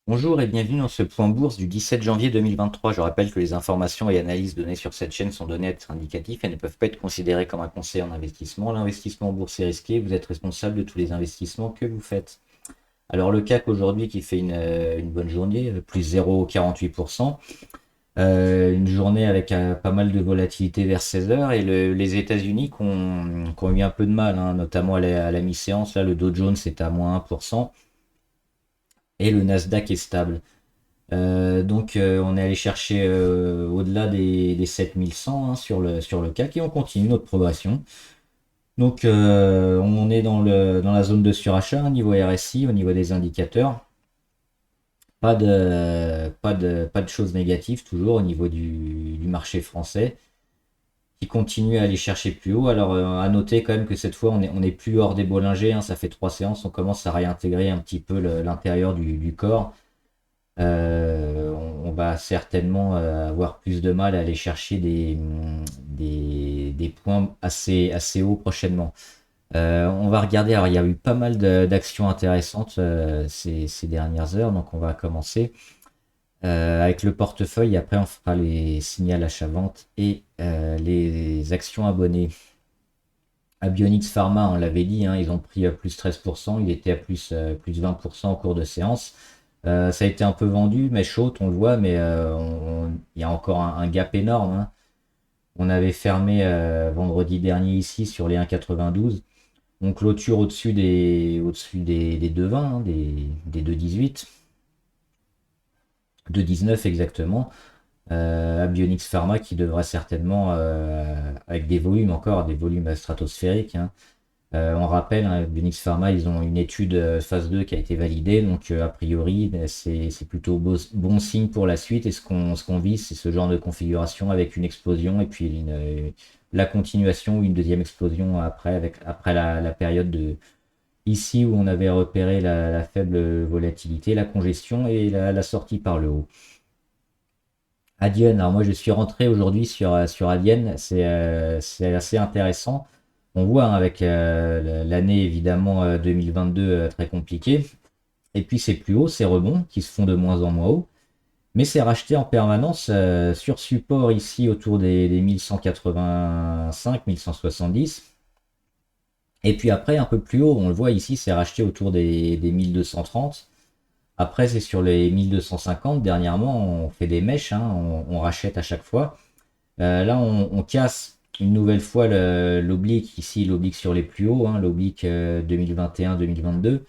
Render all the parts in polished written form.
Bonjour et bienvenue dans ce point bourse du 17 janvier 2023. Je rappelle que les informations et analyses données sur cette chaîne sont données à titre indicatif et ne peuvent pas être considérées comme un conseil en investissement. L'investissement en bourse est risqué, vous êtes responsable de tous les investissements que vous faites. Alors le CAC aujourd'hui qui fait une bonne journée, plus 0,48%. Une journée avec pas mal de volatilité vers 16 heures et les États-Unis qui ont eu un peu de mal, hein, notamment à la mi-séance. Là, le Dow Jones est à moins 1% et le Nasdaq est stable. On est allé chercher au-delà des 7100, hein, sur le CAC et on continue notre progression. On est dans la zone de surachat, hein, niveau RSI, au niveau des indicateurs. Pas de choses négatives toujours au niveau du marché français qui continue à aller chercher plus haut. Alors à noter quand même que cette fois on est plus hors des Bollinger, hein, ça fait 3 séances, on commence à réintégrer un petit peu l'intérieur du corps. On va certainement avoir plus de mal à aller chercher des points assez hauts prochainement. On va regarder, alors il y a eu pas mal d'actions intéressantes ces dernières heures, donc on va commencer avec le portefeuille, après on fera les signaux achat-vente et les actions abonnées. Abionyx Pharma, on l'avait dit, hein, ils ont pris plus 13%, il était à plus 20% au cours de séance. Ça a été un peu vendu, mais chaud, on le voit, mais il y a encore un gap énorme, hein. On avait fermé vendredi dernier ici sur les 1,92. On clôture au-dessus des 2,20, hein, des 2,18. 2,19 exactement. Abionyx Pharma qui devrait certainement, avec des volumes encore, des volumes stratosphériques, hein. On rappelle, hein, Bionics Pharma, ils ont une étude phase 2 qui a été validée, donc a priori, c'est plutôt bon signe pour la suite. Et ce qu'on vise, c'est ce genre de configuration avec une explosion et puis la continuation ou une deuxième explosion après la période ici où on avait repéré la faible volatilité, la congestion et la sortie par le haut. Adyen, alors moi je suis rentré aujourd'hui sur Adyen, c'est assez intéressant. On voit, hein, avec l'année évidemment 2022 très compliquée. Et puis c'est plus haut, ces rebonds qui se font de moins en moins haut. Mais c'est racheté en permanence sur support ici autour des 1185, 1170. Et puis après un peu plus haut, on le voit ici, c'est racheté autour des 1230. Après c'est sur les 1250. Dernièrement on fait des mèches, hein, on rachète à chaque fois. Là, on casse une nouvelle fois l'oblique, ici l'oblique sur les plus hauts, hein, l'oblique 2021-2022.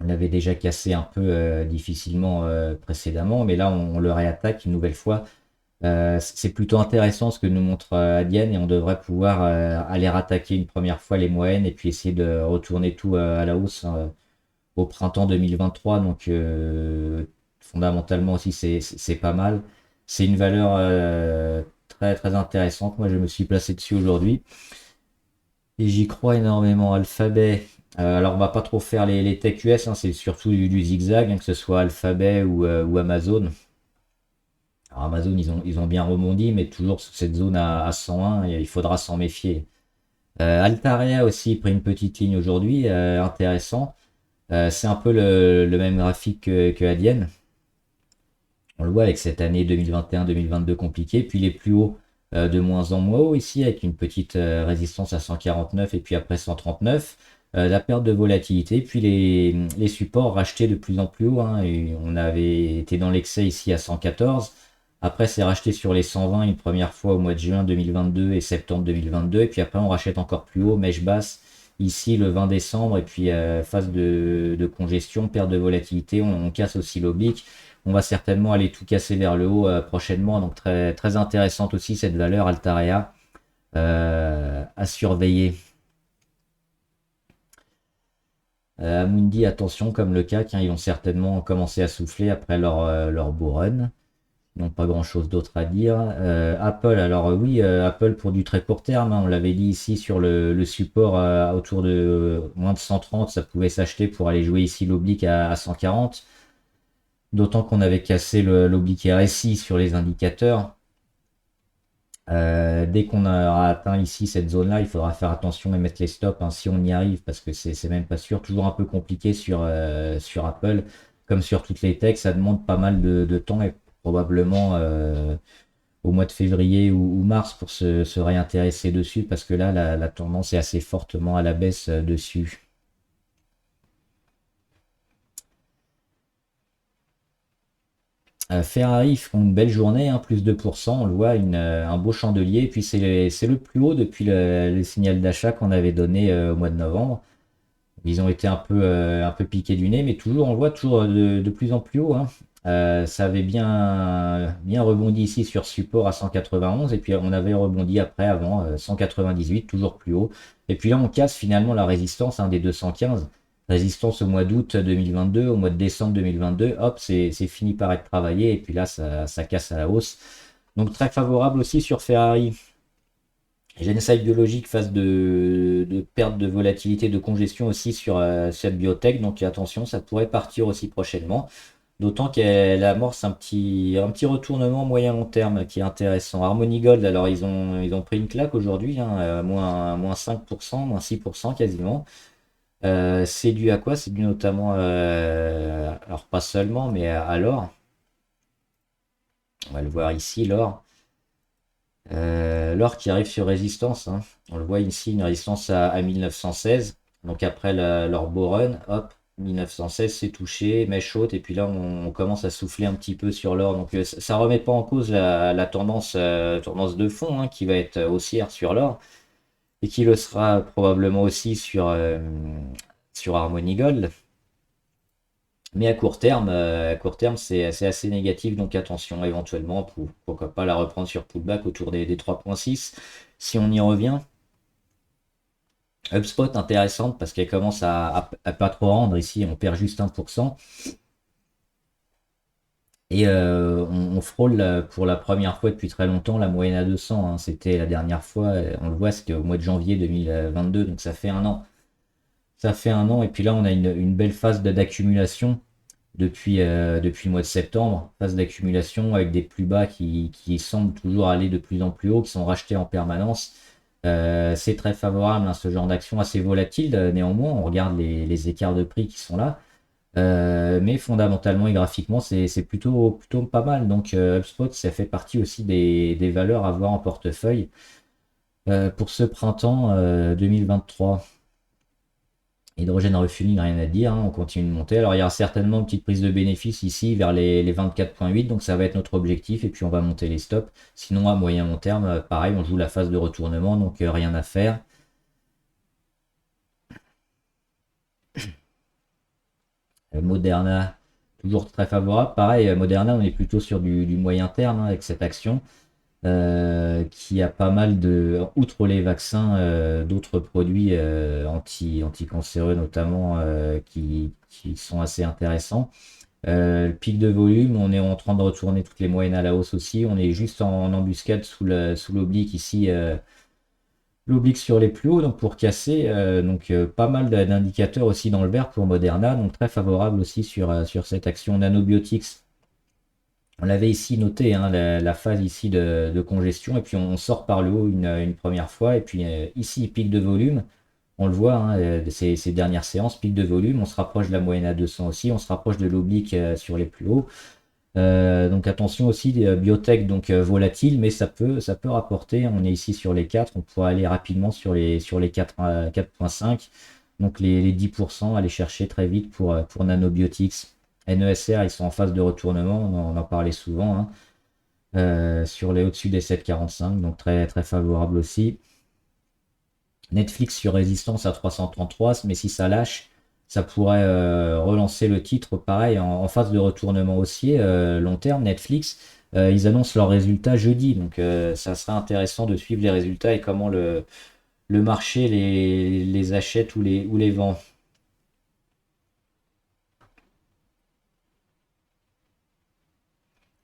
On l'avait déjà cassé un peu difficilement précédemment, mais là on le réattaque une nouvelle fois. C'est plutôt intéressant ce que nous montre Adyen et on devrait pouvoir aller rattaquer une première fois les moyennes et puis essayer de retourner tout à la hausse, hein, au printemps 2023. Fondamentalement aussi c'est pas mal. C'est une valeur très très intéressante. Moi je me suis placé dessus aujourd'hui et j'y crois énormément. Alphabet. Alors on va pas trop faire les tech US, hein, c'est surtout du zigzag, hein, que ce soit Alphabet ou Amazon. Alors Amazon ils ont bien rebondi, mais toujours sur cette zone à 101, et il faudra s'en méfier. Altarea aussi pris une petite ligne aujourd'hui, intéressant. C'est un peu le même graphique que Adyen. On le voit avec cette année 2021-2022 compliquée, puis les plus hauts de moins en moins haut ici, avec une petite résistance à 149 et puis après 139. La perte de volatilité, puis les supports rachetés de plus en plus haut, hein, et on avait été dans l'excès ici à 114. Après, c'est racheté sur les 120 une première fois au mois de juin 2022 et septembre 2022. Et puis après, on rachète encore plus haut, mèche basse, ici le 20 décembre. Et puis, phase de congestion, perte de volatilité, on casse aussi l'oblique. On va certainement aller tout casser vers le haut prochainement. Donc, très, très intéressante aussi cette valeur Altarea à surveiller. Amundi, attention, comme le CAC, hein, ils vont certainement commencer à souffler après leur beau run. Donc pas grand chose d'autre à dire. Apple, alors oui, Apple pour du très court terme, hein, on l'avait dit ici sur le support autour de moins de 130, ça pouvait s'acheter pour aller jouer ici l'oblique à 140. D'autant qu'on avait cassé l'oblique RSI sur les indicateurs. Dès qu'on aura atteint ici cette zone-là, il faudra faire attention et mettre les stops, hein, si on y arrive, parce que c'est même pas sûr. Toujours un peu compliqué sur Apple. comme sur toutes les techs, ça demande pas mal de temps et probablement au mois de février ou mars pour se réintéresser dessus parce que là, la tendance est assez fortement à la baisse dessus. Ferrari, ils font une belle journée, hein, plus 2%, on le voit, un beau chandelier, et puis c'est le plus haut depuis le signal d'achat qu'on avait donné au mois de novembre. Ils ont été un peu piqués du nez, mais toujours, on le voit toujours de plus en plus haut, hein. Ça avait bien rebondi ici sur support à 191, et puis on avait rebondi après avant 198, toujours plus haut. Et puis là, on casse finalement la résistance, hein, des 215. Résistance au mois d'août 2022, au mois de décembre 2022, hop, c'est fini par être travaillé, et puis là, ça casse à la hausse. Donc très favorable aussi sur Ferrari. Génocide biologique, phase de perte de volatilité, de congestion aussi sur cette biotech. Donc attention, ça pourrait partir aussi prochainement. D'autant qu'elle amorce un petit retournement moyen-long terme qui est intéressant. Harmony Gold, alors ils ont pris une claque aujourd'hui, hein, moins 5%, moins 6% quasiment. C'est dû à quoi? C'est dû notamment, alors pas seulement, mais à l'or. On va le voir ici, l'or. L'or qui arrive sur résistance, hein. On le voit ici, une résistance à 1916. Donc après leur beau run, hop, 1916 c'est touché, mèche haute, et puis là on commence à souffler un petit peu sur l'or. Donc ça remet pas en cause la tendance, tendance de fond, hein, qui va être haussière sur l'or, et qui le sera probablement aussi sur Harmony Gold. Mais à court terme, c'est assez négatif, donc attention éventuellement, pourquoi pas la reprendre sur pullback autour des 3,6 si on y revient. HubSpot intéressante parce qu'elle commence à pas trop rendre ici, on perd juste 1%. Et on frôle pour la première fois depuis très longtemps la moyenne à 200, hein. C'était la dernière fois, on le voit, c'était au mois de janvier 2022, donc ça fait un an. Ça fait un an, et puis là on a une belle phase d'accumulation depuis le mois de septembre, phase d'accumulation avec des plus bas qui semblent toujours aller de plus en plus haut, qui sont rachetés en permanence. C'est très favorable, hein, ce genre d'action assez volatile. Néanmoins, on regarde les écarts de prix qui sont là. Mais fondamentalement et graphiquement, c'est plutôt pas mal. Donc HubSpot, ça fait partie aussi des valeurs à voir en portefeuille pour ce printemps 2023. Hydrogène refueling, rien à dire, hein, on continue de monter. Alors il y aura certainement une petite prise de bénéfice ici vers les 24,8, donc ça va être notre objectif, et puis on va monter les stops. Sinon à moyen long terme, pareil, on joue la phase de retournement, donc rien à faire. Moderna, toujours très favorable. Pareil, Moderna, on est plutôt sur du moyen terme, hein, avec cette action. Qui a pas mal outre les vaccins, d'autres produits anticancéreux notamment, qui sont assez intéressants. Le pic de volume, on est en train de retourner toutes les moyennes à la hausse aussi. On est juste en embuscade sous l'oblique ici, l'oblique sur les plus hauts, donc pour casser. Donc pas mal d'indicateurs aussi dans le vert pour Moderna, donc très favorable aussi sur cette action. Nanobiotics, on l'avait ici noté, hein, la phase ici de congestion, et puis on sort par le haut une première fois, et puis ici pic de volume, on le voit, hein, ces dernières séances, pic de volume, on se rapproche de la moyenne à 200 aussi, on se rapproche de l'oblique sur les plus hauts. Donc attention aussi, biotech donc volatile, mais ça peut rapporter. On est ici sur les 4, on pourrait aller rapidement sur les 4,5, donc les 10%, aller chercher très vite pour Nanobiotics. NESR, ils sont en phase de retournement, on en parlait souvent, hein, sur les au-dessus des 7,45, donc très, très favorable aussi. Netflix sur résistance à 333, mais si ça lâche, ça pourrait relancer le titre, pareil, en phase de retournement haussier, long terme. Netflix, ils annoncent leurs résultats jeudi, donc ça sera intéressant de suivre les résultats et comment le marché les achète ou les vend.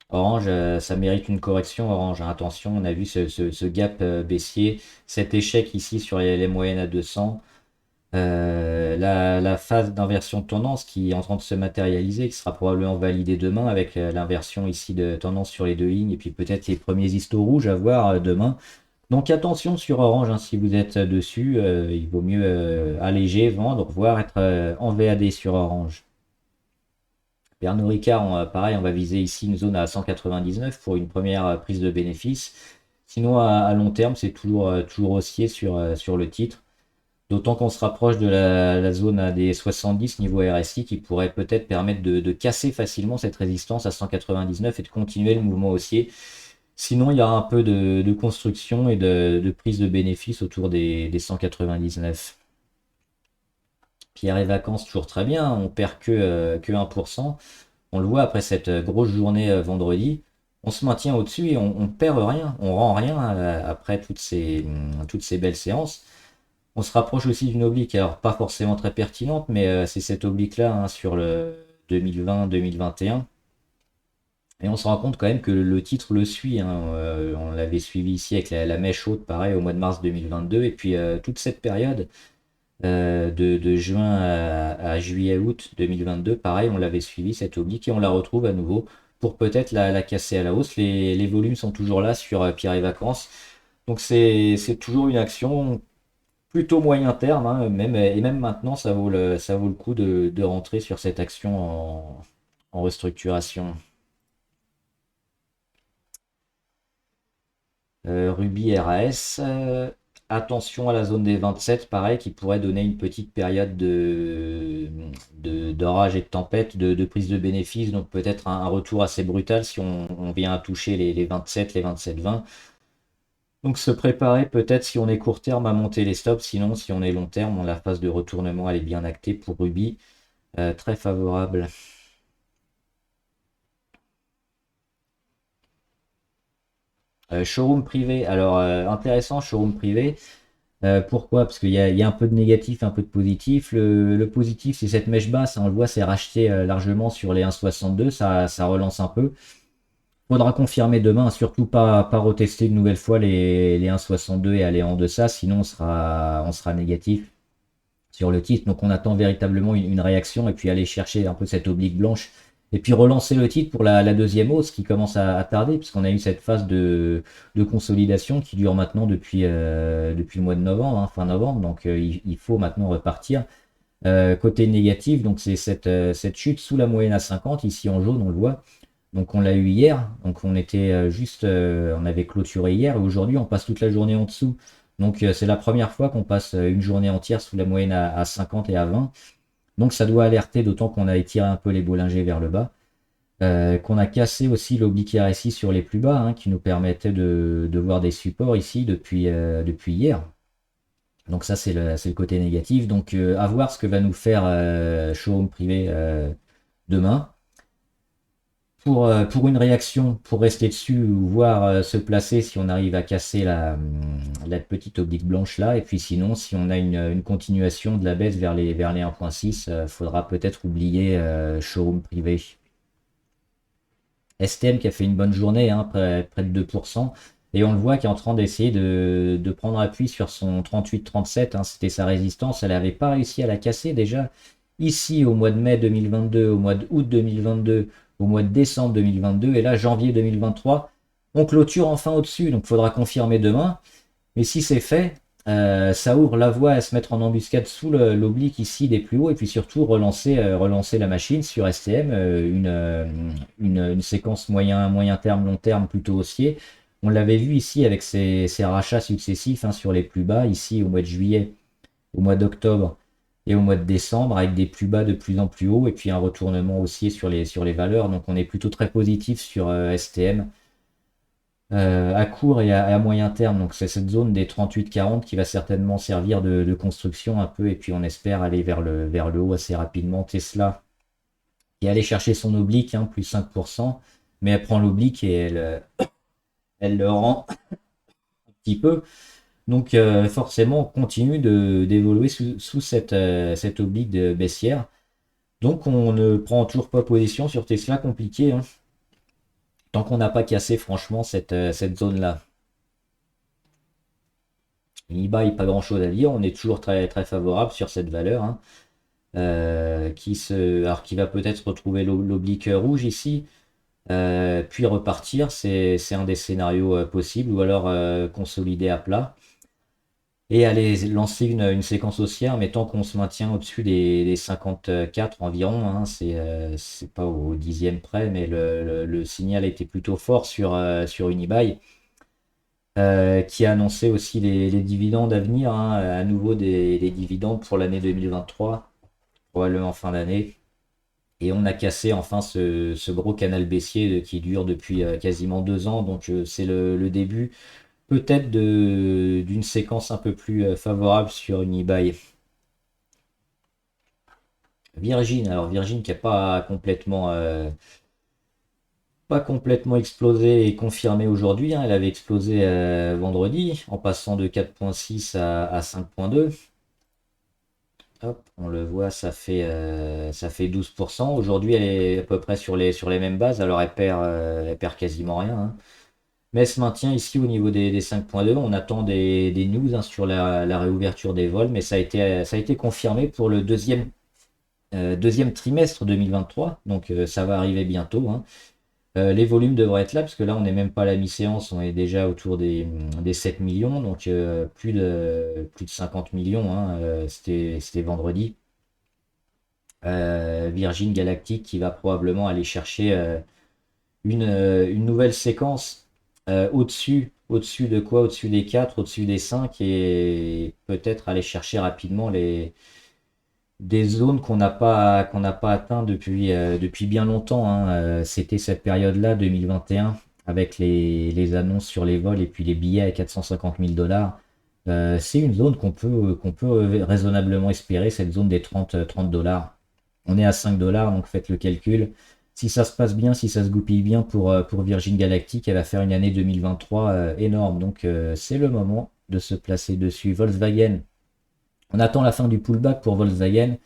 Orange, ça mérite une correction. Orange, hein. Attention, on a vu ce gap baissier, cet échec ici sur les moyennes à 200. La phase d'inversion de tendance qui est en train de se matérialiser, qui sera probablement validée demain avec l'inversion ici de tendance sur les deux lignes, et puis peut-être les premiers histos rouges à voir demain. Donc attention sur Orange, hein, si vous êtes dessus, il vaut mieux alléger, vendre, voire être en VAD sur Orange. Pernod Ricard, pareil, on va viser ici une zone à 199 pour une première prise de bénéfice. Sinon, à long terme, c'est toujours haussier sur le titre. D'autant qu'on se rapproche de la zone à des 70 niveau RSI qui pourrait peut-être permettre de casser facilement cette résistance à 199 et de continuer le mouvement haussier. Sinon, il y a un peu de construction et de prise de bénéfice autour des 199. Pierre et Vacances, toujours très bien, on perd que 1%. On le voit après cette grosse journée vendredi, on se maintient au-dessus et on perd rien, on rend rien après toutes ces belles séances. On se rapproche aussi d'une oblique, alors pas forcément très pertinente, mais c'est cette oblique-là hein, sur le 2020-2021. Et on se rend compte quand même que le titre le suit, hein. On l'avait suivi ici avec la mèche haute, pareil, au mois de mars 2022. Et puis toute cette période de juin à juillet-août 2022, pareil, on l'avait suivi, cette oblique, et on la retrouve à nouveau pour peut-être la casser à la hausse. Les volumes sont toujours là sur Pierre et Vacances. Donc c'est toujours une action plutôt moyen terme, hein, et même maintenant, ça vaut le coup de rentrer sur cette action en restructuration. Ruby RAS, attention à la zone des 27, pareil, qui pourrait donner une petite période d'orage et de tempête, de prise de bénéfices, donc peut-être un retour assez brutal si on vient à toucher les 27, les 27-20. Donc se préparer peut-être si on est court terme à monter les stops, sinon si on est long terme, la phase de retournement elle est bien actée pour Ruby, très favorable. Showroom privé, alors intéressant showroom privé. Pourquoi? Parce qu'il y a un peu de négatif, un peu de positif. Le positif, c'est cette mèche basse, hein, on le voit, c'est racheté largement sur les 1,62, ça relance un peu. Faudra confirmer demain, surtout pas retester une nouvelle fois les 1,62 et aller en deçà, sinon on sera négatif sur le titre. Donc on attend véritablement une réaction et puis aller chercher un peu cette oblique blanche et puis relancer le titre pour la deuxième hausse qui commence à tarder puisqu'on a eu cette phase de consolidation qui dure maintenant depuis le mois de novembre, hein, fin novembre. Donc il faut maintenant repartir. Côté négatif, donc c'est cette chute sous la moyenne à 50, ici en jaune on le voit. Donc on l'a eu hier, donc on était on avait clôturé hier et aujourd'hui on passe toute la journée en dessous. Donc c'est la première fois qu'on passe une journée entière sous la moyenne à 50 et à 20. Donc ça doit alerter, d'autant qu'on a étiré un peu les Bollinger vers le bas. Qu'on a cassé aussi l'oblique RSI sur les plus bas, hein, qui nous permettait de voir des supports ici depuis hier. Donc ça c'est le côté négatif. Donc à voir ce que va nous faire Showroom Privé demain. Pour une réaction, pour rester dessus ou voir se placer si on arrive à casser la petite oblique blanche là. Et puis sinon, si on a une continuation de la baisse vers les 1.6, faudra peut-être oublier Showroom Privé. STM qui a fait une bonne journée, hein, près de 2%. Et on le voit qui est en train d'essayer de prendre appui sur son 38-37, hein, c'était sa résistance. Elle n'avait pas réussi à la casser déjà ici au mois de mai 2022, au mois d'août 2022, au mois de décembre 2022. Et là, janvier 2023, on clôture enfin au-dessus. Donc il faudra confirmer demain. Mais si c'est fait, ça ouvre la voie à se mettre en embuscade sous l'oblique ici des plus hauts. Et puis surtout relancer la machine sur STM, une séquence moyen terme, long terme plutôt haussier. On l'avait vu ici avec ces rachats successifs hein, sur les plus bas, ici au mois de juillet, au mois d'octobre et au mois de décembre, avec des plus bas de plus en plus haut, et puis un retournement haussier sur les valeurs. Donc on est plutôt très positif sur STM à court et à moyen terme. Donc c'est cette zone des 38-40 qui va certainement servir de construction un peu, et puis on espère aller vers le haut assez rapidement. Tesla qui est allé chercher son oblique, hein, plus 5%, mais elle prend l'oblique et elle le rend un petit peu. Donc forcément, on continue d'évoluer sous cette oblique de baissière. Donc on ne prend toujours pas position sur Tesla, compliqué, hein, tant qu'on n'a pas cassé franchement cette zone-là. eBay, pas grand-chose à dire, on est toujours très, très favorable sur cette valeur, hein, qui va peut-être retrouver l'oblique rouge ici. Puis repartir, c'est un des scénarios possibles, ou alors consolider à plat. et aller lancer une séquence haussière, mais tant qu'on se maintient au-dessus des 54 environ, hein, c'est pas au dixième près, mais le signal était plutôt fort sur Unibail, qui a annoncé aussi les dividendes à venir, hein, à nouveau des dividendes pour l'année 2023, probablement fin d'année. Et on a cassé enfin ce gros canal baissier qui dure depuis quasiment 2 ans, donc c'est le début peut-être d'une séquence un peu plus favorable sur Unibail. Virgin, alors Virgin qui n'a pas complètement explosé et confirmé aujourd'hui, hein. Elle avait explosé vendredi en passant de 4,6 à 5,2. Hop, on le voit, ça fait 12%. Aujourd'hui, elle est à peu près sur les mêmes bases, alors elle perd quasiment rien, hein. Mais elle se maintient ici au niveau des 5,2. On attend des news, hein, sur la réouverture des vols, mais ça a été confirmé pour le deuxième trimestre 2023, donc ça va arriver bientôt, hein. Les volumes devraient être là, parce que là, on n'est même pas à la mi-séance, on est déjà autour des 7 millions, donc plus de 50 millions, hein, c'était vendredi. Virgin Galactic qui va probablement aller chercher une nouvelle séquence au-dessus de quoi? Au-dessus des 4, au-dessus des 5, et peut-être aller chercher rapidement des zones qu'on n'a pas atteint depuis bien longtemps, hein. C'était cette période-là, 2021, avec les annonces sur les vols et puis les billets à 450 000 dollars. C'est une zone qu'on peut raisonnablement espérer, cette zone des 30 dollars. On est à 5 dollars, donc faites le calcul. Si ça se passe bien, si ça se goupille bien pour Virgin Galactic, elle va faire une année 2023 énorme. Donc c'est le moment de se placer dessus. Volkswagen, on attend la fin du pullback pour Volkswagen,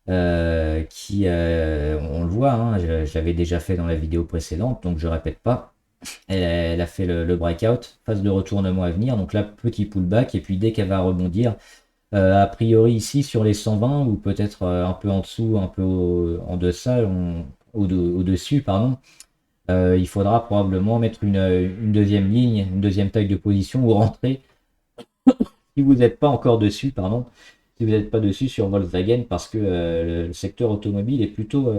qui, on le voit, hein, je l'avais déjà fait dans la vidéo précédente, donc je répète pas. Elle a fait le breakout, phase de retournement à venir, donc là, petit pullback, et puis dès qu'elle va rebondir, a priori ici sur les 120, ou peut-être un peu en dessous, un peu en deçà, au-dessus, pardon, il faudra probablement mettre une deuxième ligne, une deuxième taille de position, ou rentrer si vous n'êtes pas encore dessus, pardon, si vous n'êtes pas dessus sur Volkswagen, parce que le secteur automobile est plutôt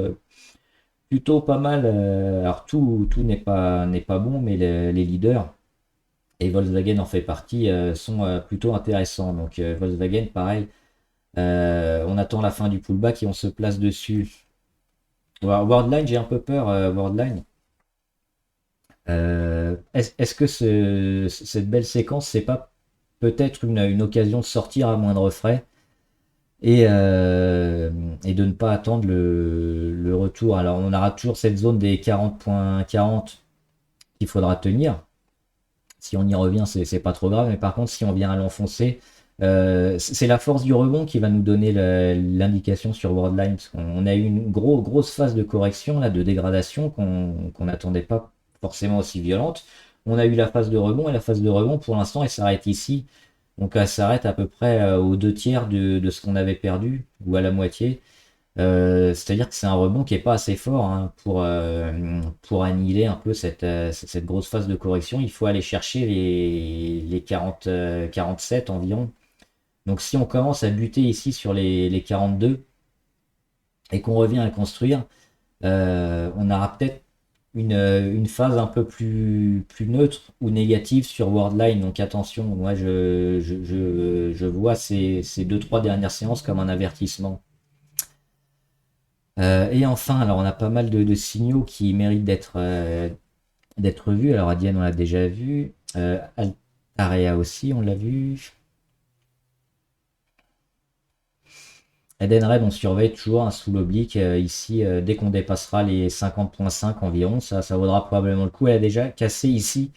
pas mal. Alors tout n'est pas bon, mais les leaders, et Volkswagen en fait partie, sont plutôt intéressants. Donc Volkswagen, pareil, on attend la fin du pullback et on se place dessus. Worldline, j'ai un peu peur, Worldline. Est-ce que cette belle séquence, c'est pas peut-être une occasion de sortir à moindre frais, et de ne pas attendre le retour? Alors on aura toujours cette zone des 40,40 qu'il faudra tenir. Si on y revient, c'est pas trop grave, mais par contre, si on vient à l'enfoncer, c'est la force du rebond qui va nous donner l'indication sur Worldline, parce qu'on a eu une grosse phase de correction, là, de dégradation qu'on n'attendait pas forcément aussi violente. On a eu la phase de rebond, et la phase de rebond, pour l'instant, elle s'arrête ici. Donc elle s'arrête à peu près aux 2 tiers de ce qu'on avait perdu, ou à la moitié. C'est-à-dire que c'est un rebond qui est pas assez fort, hein, pour annihiler un peu cette grosse phase de correction. Il faut aller chercher les 40, 47 environ. Donc si on commence à buter ici sur les 42 et qu'on revient à construire, on aura peut-être une phase un peu plus neutre ou négative sur Worldline. Donc attention, moi je vois ces 2-3 dernières séances comme un avertissement. Et enfin, alors on a pas mal de signaux qui méritent d'être vus. Alors Adienne, on l'a déjà vu. Area aussi, on l'a vu. Edenred, on surveille toujours, hein, sous l'oblique. Ici, dès qu'on dépassera les 50,5 environ, ça vaudra probablement le coup. Elle a déjà cassé ici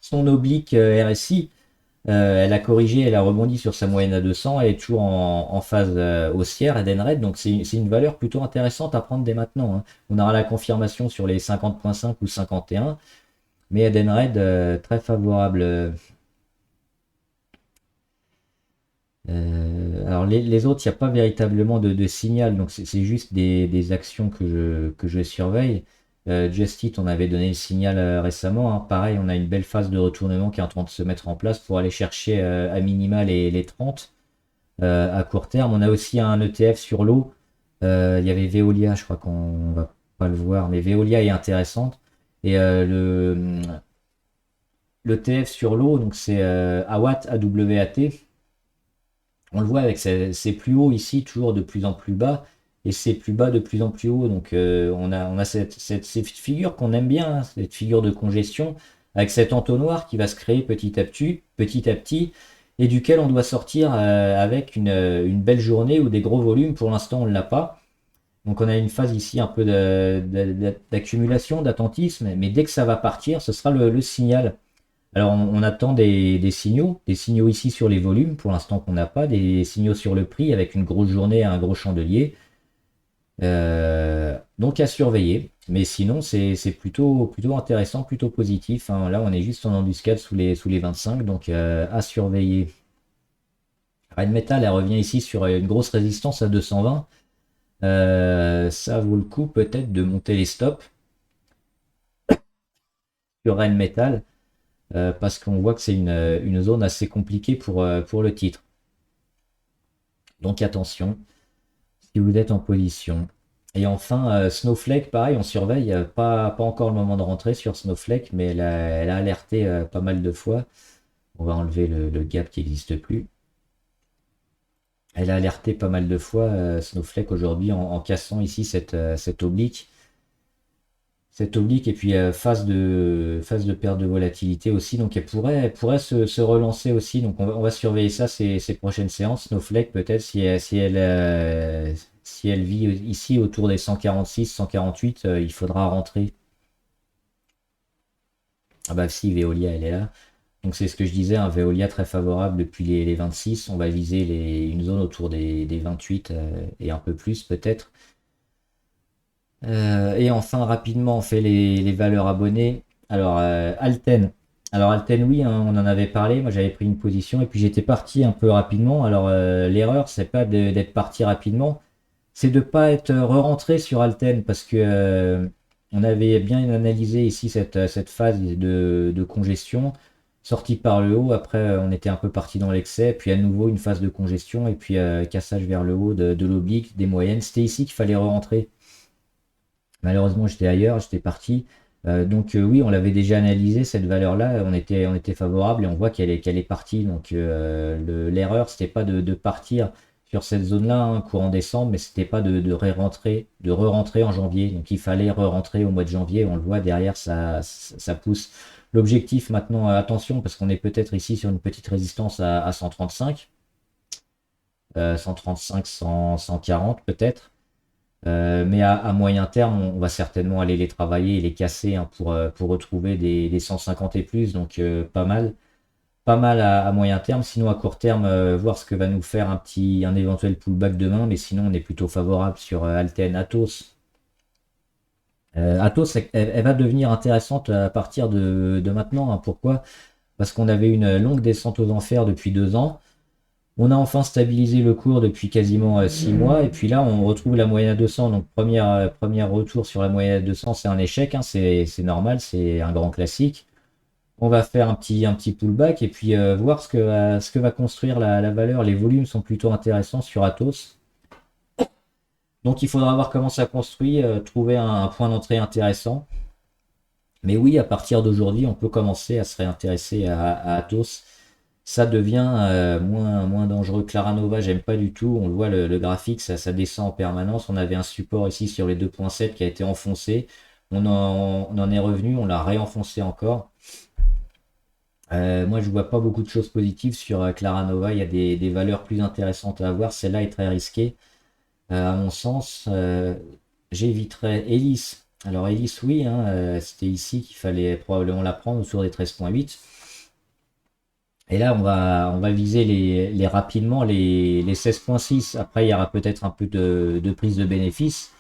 son oblique RSI. Elle a corrigé, elle a rebondi sur sa moyenne à 200, elle est toujours en phase haussière, Edenred, donc c'est une valeur plutôt intéressante à prendre dès maintenant, hein. On aura la confirmation sur les 50,5 ou 51, mais Edenred, très favorable. Alors les autres, il n'y a pas véritablement de signal, donc c'est juste des actions que je surveille. Just Eat, on avait donné le signal récemment, hein. Pareil, on a une belle phase de retournement qui est en train de se mettre en place pour aller chercher à minima les 30 à court terme. On a aussi un ETF sur l'eau. Il y avait Veolia, je crois qu'on va pas le voir, mais Veolia est intéressante. Et l'ETF sur l'eau, donc c'est AWAT, AWAT. On le voit avec ses plus hauts ici, toujours de plus en plus bas, et ses plus bas de plus en plus haut. Donc on a cette figure qu'on aime bien, hein, cette figure de congestion, avec cet entonnoir qui va se créer petit à petit, et duquel on doit sortir avec une belle journée ou des gros volumes. Pour l'instant, on ne l'a pas. Donc on a une phase ici un peu d'accumulation, d'attentisme, mais dès que ça va partir, ce sera le signal. Alors on attend des signaux ici sur les volumes, pour l'instant qu'on n'a pas, des signaux sur le prix avec une grosse journée à un gros chandelier. Donc à surveiller. Mais sinon c'est plutôt intéressant, plutôt positif, hein. Là on est juste en embuscade sous les 25, donc à surveiller. Rheinmetall, elle revient ici sur une grosse résistance à 220. Ça vaut le coup peut-être de monter les stops sur Rheinmetall. Parce qu'on voit que c'est une zone assez compliquée pour le titre. Donc attention, si vous êtes en position. Et enfin, Snowflake, pareil, on surveille. Pas encore le moment de rentrer sur Snowflake, mais elle a alerté pas mal de fois. On va enlever le gap qui n'existe plus. Elle a alerté pas mal de fois, Snowflake, aujourd'hui, en cassant ici cette oblique. Cette oblique et puis phase de perte de volatilité aussi, donc elle pourrait se relancer aussi, donc on va surveiller ça ces prochaines séances. Snowflake peut-être si elle vit ici autour des 146 148, il faudra rentrer. Ah bah si, Veolia elle est là, donc c'est ce que je disais, un Veolia très favorable depuis les 26. On va viser une zone autour des 28 et un peu plus peut-être. Et enfin, rapidement, on fait les valeurs abonnées. Alors, Alten. Alors, Alten, oui, hein, on en avait parlé. Moi, j'avais pris une position et puis j'étais parti un peu rapidement. Alors, l'erreur, c'est pas d'être parti rapidement, c'est de pas être re-rentré sur Alten parce que on avait bien analysé ici cette phase de congestion sortie par le haut. Après, on était un peu parti dans l'excès, puis à nouveau une phase de congestion et puis cassage vers le haut de l'oblique, des moyennes. C'était ici qu'il fallait re-rentrer. Malheureusement, j'étais ailleurs, j'étais parti. Donc oui, on l'avait déjà analysé, cette valeur-là, on était favorable et on voit qu'elle est partie. Donc l'erreur, c'était pas de partir sur cette zone-là, hein, courant décembre, mais c'était pas de re-rentrer en janvier. Donc il fallait re-rentrer au mois de janvier. On le voit derrière, ça pousse. L'objectif maintenant, attention, parce qu'on est peut-être ici sur une petite résistance à 135, 135, 140 peut-être. Mais à moyen terme, on va certainement aller les travailler et les casser, hein, pour retrouver des 150 et plus. Donc pas mal à moyen terme. Sinon à court terme, voir ce que va nous faire un éventuel pullback demain. Mais sinon on est plutôt favorable sur Alten, Atos. Atos, elle va devenir intéressante à partir de maintenant, hein. Pourquoi? Parce qu'on avait une longue descente aux enfers depuis 2 ans. On a enfin stabilisé le cours depuis quasiment 6 mois et puis là on retrouve la moyenne à 200. Donc premier retour sur la moyenne à 200, c'est un échec, hein, c'est normal, c'est un grand classique. On va faire un petit pullback et puis voir ce que va construire la valeur. Les volumes sont plutôt intéressants sur Atos. Donc il faudra voir comment ça construit, trouver un point d'entrée intéressant. Mais oui, à partir d'aujourd'hui, on peut commencer à se réintéresser à Atos. Ça devient moins dangereux. Claranova, j'aime pas du tout. On le voit, le graphique, ça descend en permanence. On avait un support ici sur les 2.7 qui a été enfoncé. On en est revenu, on l'a réenfoncé encore. Moi, je vois pas beaucoup de choses positives sur Claranova. Il y a des valeurs plus intéressantes à avoir. Celle-là est très risquée, à mon sens. J'éviterais Elis. Alors, Elis, oui, hein, c'était ici qu'il fallait probablement la prendre autour des 13.8. Et là, on va viser rapidement les 16.6. Après, il y aura peut-être un peu de prise de bénéfice.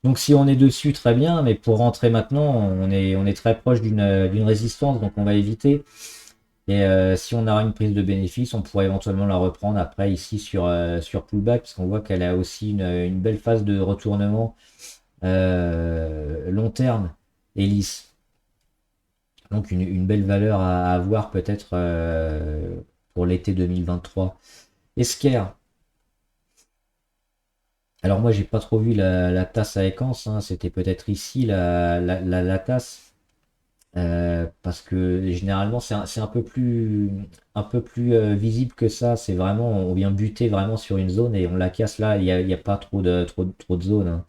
Donc si on est dessus, très bien, mais pour rentrer maintenant, on est très proche d'une résistance, donc on va éviter. Et si on a une prise de bénéfice, on pourrait éventuellement la reprendre après ici sur pullback, parce qu'on voit qu'elle a aussi une belle phase de retournement long terme et lisse. Donc une belle valeur à avoir peut-être pour l'été 2023. Esquerre. Alors moi j'ai pas trop vu la tasse à Équance, hein. C'était peut-être ici la tasse. Parce que généralement c'est un peu plus visible que ça. C'est vraiment, on vient buter vraiment sur une zone et on la casse là. Il y a pas trop de zones, hein.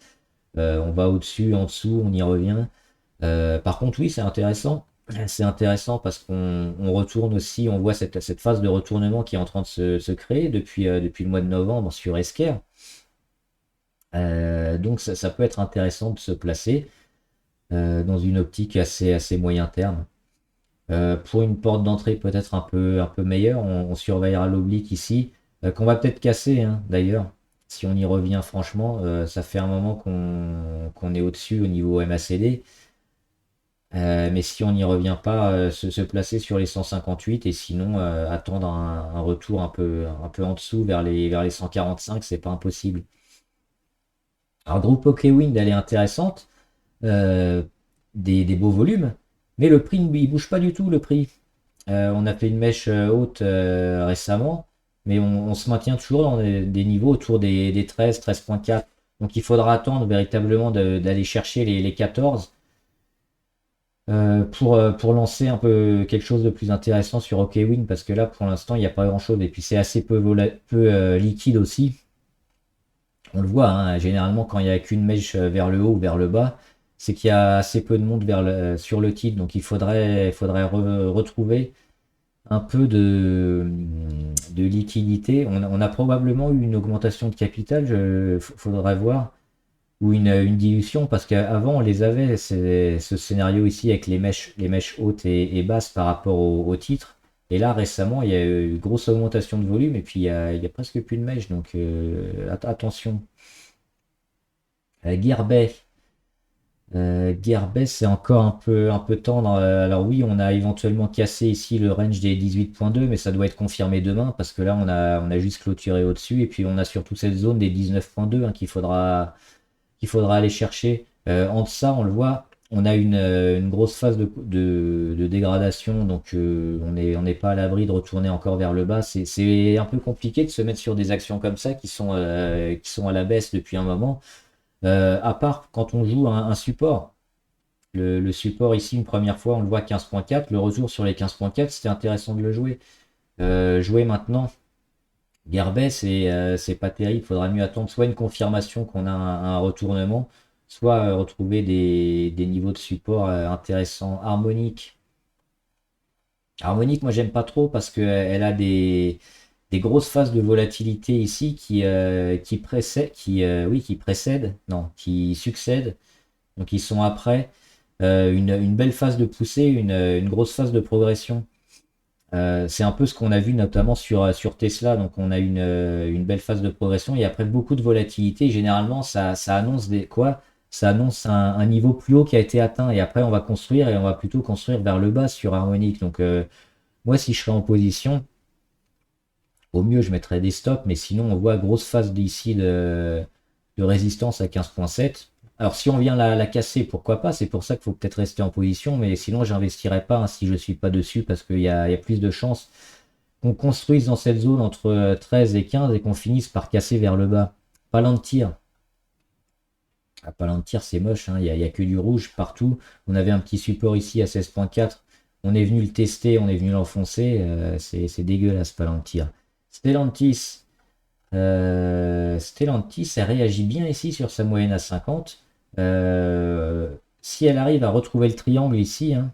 On va au-dessus, en dessous, on y revient. Par contre, oui, c'est intéressant. C'est intéressant parce qu'on retourne aussi, on voit cette phase de retournement qui est en train de se créer depuis le mois de novembre sur Esquerre. Donc ça peut être intéressant de se placer dans une optique assez moyen terme. Pour une porte d'entrée peut-être un peu meilleure, on surveillera l'oblique ici, qu'on va peut-être casser, hein, d'ailleurs. Si on y revient franchement, ça fait un moment qu'on est au-dessus au niveau MACD. Mais si on n'y revient pas, se placer sur les 158 et sinon attendre un retour un peu en dessous vers les 145, c'est pas impossible. Alors groupe OK Wind, elle est intéressante, euh, des beaux volumes, mais le prix il bouge pas du tout le prix. On a fait une mèche haute récemment, mais on se maintient toujours dans des niveaux autour des 13, 13,4. Donc il faudra attendre véritablement d'aller chercher les 14 pour lancer un peu quelque chose de plus intéressant sur OKWin, parce que là pour l'instant il n'y a pas grand chose et puis c'est assez peu liquide aussi. On le voit, hein, généralement quand il n'y a qu'une mèche vers le haut ou vers le bas, c'est qu'il y a assez peu de monde sur le titre, donc faudrait retrouver un peu de liquidité. On a probablement eu une augmentation de capital, faudrait voir, ou une dilution, parce qu'avant on les avait, ce scénario ici avec les mèches hautes et basses par rapport au titre. Et là récemment il y a eu une grosse augmentation de volume et puis il y a presque plus de mèches, donc attention. Gearbest. Gearbest c'est encore un peu tendre. Alors oui, on a éventuellement cassé ici le range des 18,2, mais ça doit être confirmé demain parce que là on a juste clôturé au-dessus et puis on a surtout cette zone des 19,2, hein, qu'il faudra aller chercher. En deçà, on le voit, on a une grosse phase de dégradation, donc on n'est pas à l'abri de retourner encore vers le bas. C'est un peu compliqué de se mettre sur des actions comme ça qui sont à la baisse depuis un moment. À part quand on joue un support. Le support ici, une première fois, on le voit 15,4. Le retour sur les 15,4, c'était intéressant de le jouer. Jouer maintenant, Garbet, c'est pas terrible. Il faudra mieux attendre soit une confirmation qu'on a un retournement, soit retrouver des niveaux de support intéressants. Harmonique. Harmonique, moi j'aime pas trop parce qu'elle a des grosses phases de volatilité ici qui précèdent, non, qui succèdent, donc ils sont après une belle phase de poussée, une grosse phase de progression. C'est un peu ce qu'on a vu notamment sur Tesla. Donc on a une belle phase de progression et après beaucoup de volatilité. Généralement, ça annonce quoi? Ça annonce un niveau plus haut qui a été atteint. Et après, on va construire et on va plutôt construire vers le bas sur Harmonique. Donc moi, si je serais en position, au mieux, je mettrais des stops. Mais sinon, on voit grosse phase d'ici de résistance à 15,7. Alors si on vient la casser, pourquoi pas? C'est pour ça qu'il faut peut-être rester en position, mais sinon j'investirais pas, hein, si je suis pas dessus parce il y a plus de chances qu'on construise dans cette zone entre 13 et 15 et qu'on finisse par casser vers le bas. Palantir. Ah, Palantir c'est moche, hein, il y a que du rouge partout. On avait un petit support ici à 16,4. On est venu le tester, on est venu l'enfoncer. C'est dégueulasse Palantir. Stellantis. Stellantis, elle réagit bien ici sur sa moyenne à 50. Si elle arrive à retrouver le triangle ici, hein,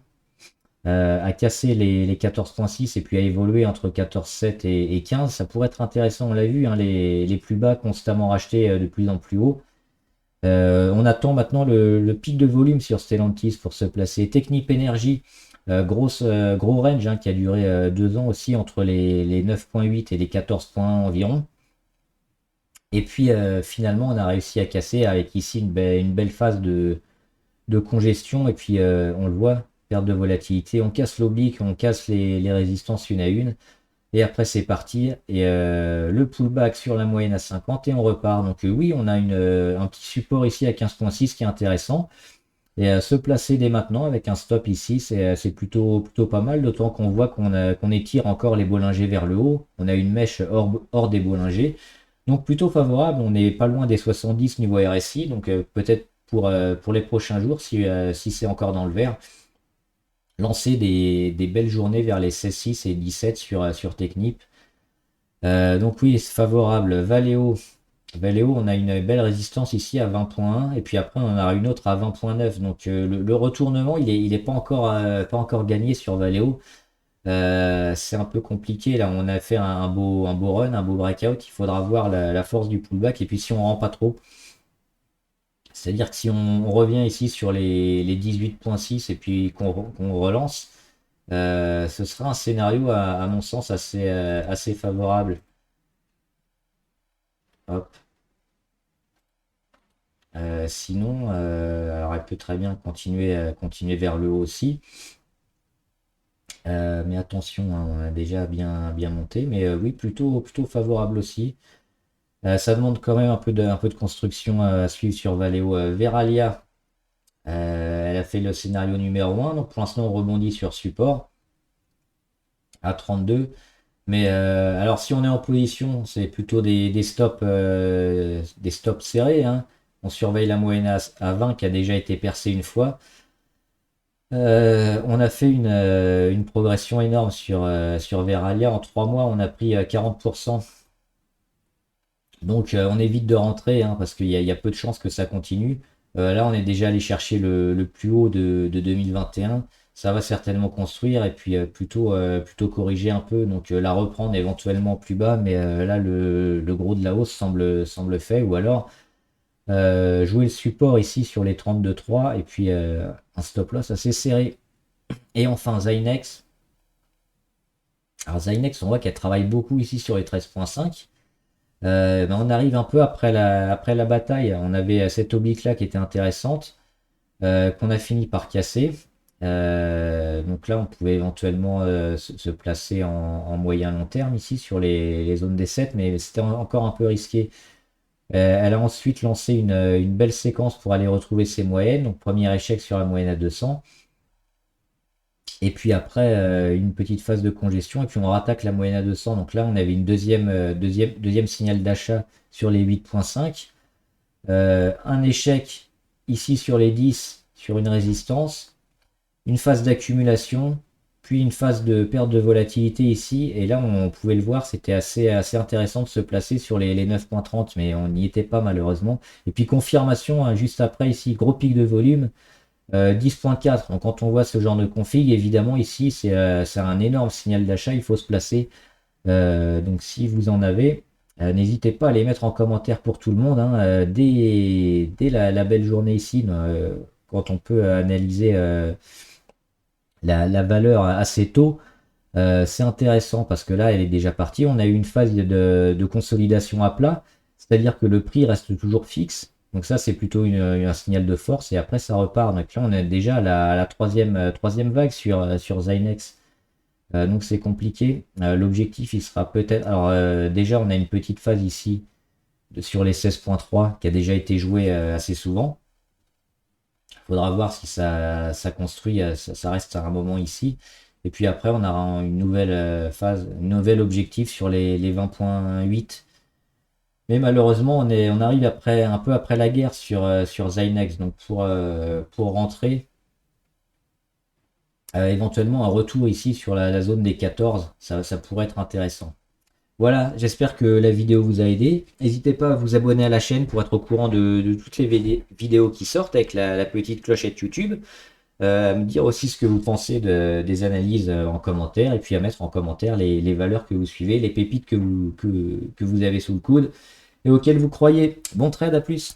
à casser les 14,6 et puis à évoluer entre 14,7 et 15, ça pourrait être intéressant. On l'a vu, hein, les plus bas constamment rachetés de plus en plus haut. On attend maintenant le pic de volume sur Stellantis pour se placer. Technip Energy, gros range, hein, qui a duré 2 ans aussi entre les 9,8 et les 14,1 environ. Et puis finalement, on a réussi à casser avec ici une belle phase de congestion. Et puis on le voit, perte de volatilité. On casse l'oblique, on casse les résistances une à une. et après c'est parti, et le pullback sur la moyenne à 50 et on repart. Donc oui, on a un petit support ici à 15,6 qui est intéressant. Et se placer dès maintenant avec un stop ici, c'est plutôt pas mal, d'autant qu'on voit qu'on étire encore les Bollinger vers le haut. On a une mèche hors des Bollinger. Donc plutôt favorable, on n'est pas loin des 70 niveau RSI, donc peut-être pour les prochains jours, si c'est encore dans le vert, lancer des belles journées vers les 16,6 et 17 sur Technip. Donc oui, c'est favorable. Valeo, on a une belle résistance ici à 20,1 et puis après on en a une autre à 20,9. Donc le retournement, il est pas encore gagné sur Valeo. C'est un peu compliqué là. On a fait un beau run, un beau breakout. Il faudra voir la force du pullback et puis si on rend pas trop. C'est-à-dire que si on revient ici sur les 18,6 et puis qu'on relance, ce sera un scénario à mon sens assez favorable. Hop. Sinon, alors elle peut très bien continuer vers le haut aussi. Mais attention, hein, on a déjà bien monté. Mais oui, plutôt favorable aussi. Ça demande quand même un peu de construction à suivre sur Valeo. Veralia, elle a fait le scénario numéro 1. Donc pour l'instant, on rebondit sur support à 32. Mais alors si on est en position, c'est plutôt des stops serrés, hein. On surveille la moyenne à 20 qui a déjà été percée une fois. On a fait une progression énorme sur Veralia. En 3 mois, on a pris 40%. Donc on évite de rentrer, hein, parce qu'il y a peu de chances que ça continue. Là, on est déjà allé chercher le plus haut de 2021. Ça va certainement construire et puis plutôt corriger un peu. Donc la reprendre éventuellement plus bas. Mais là, le gros de la hausse semble fait. Ou alors jouer le support ici sur les 32,3 et puis un stop loss assez serré. Et enfin, Zynex. Alors Zynex, on voit qu'elle travaille beaucoup ici sur les 13,5. Ben, on arrive un peu après la bataille. On avait cette oblique là qui était intéressante, qu'on a fini par casser. Donc là, on pouvait éventuellement se placer en moyen long terme ici sur les zones des 7, mais c'était encore un peu risqué. Elle a ensuite lancé une belle séquence pour aller retrouver ses moyennes. Donc premier échec sur la moyenne à 200. Et puis après, une petite phase de congestion, et puis on rattaque la moyenne à 200. Donc là, on avait une deuxième signal d'achat sur les 8,5. Un échec ici sur les 10, sur une résistance. Une phase d'accumulation, puis une phase de perte de volatilité ici. Et là, on pouvait le voir, c'était assez intéressant de se placer sur les 9,30, mais on n'y était pas malheureusement. Et puis confirmation, hein, juste après ici, gros pic de volume. 10.4, donc quand on voit ce genre de config, évidemment ici c'est un énorme signal d'achat, il faut se placer. Donc si vous en avez, n'hésitez pas à les mettre en commentaire pour tout le monde, hein. Dès la belle journée ici, quand on peut analyser la valeur assez tôt, c'est intéressant parce que là elle est déjà partie. On a eu une phase de consolidation à plat, c'est-à-dire que le prix reste toujours fixe. Donc ça, c'est plutôt un signal de force et après ça repart. Donc là, on est déjà à la troisième vague sur Zynex. Donc c'est compliqué. L'objectif, il sera peut-être... Alors déjà, on a une petite phase ici sur les 16,3 qui a déjà été jouée assez souvent. Il faudra voir si ça construit, ça reste à un moment ici. Et puis après, on aura une nouvelle phase, un nouvel objectif sur les 20,8. Mais malheureusement, on arrive un peu après la guerre sur Zynex. Donc pour rentrer, éventuellement un retour ici sur la zone des 14, ça pourrait être intéressant. Voilà, j'espère que la vidéo vous a aidé. N'hésitez pas à vous abonner à la chaîne pour être au courant de toutes les vidéos qui sortent avec la petite clochette YouTube. À me dire aussi ce que vous pensez des analyses en commentaire et puis à mettre en commentaire les valeurs que vous suivez, les pépites que vous avez sous le coude et auxquelles vous croyez. Bon trade, à plus!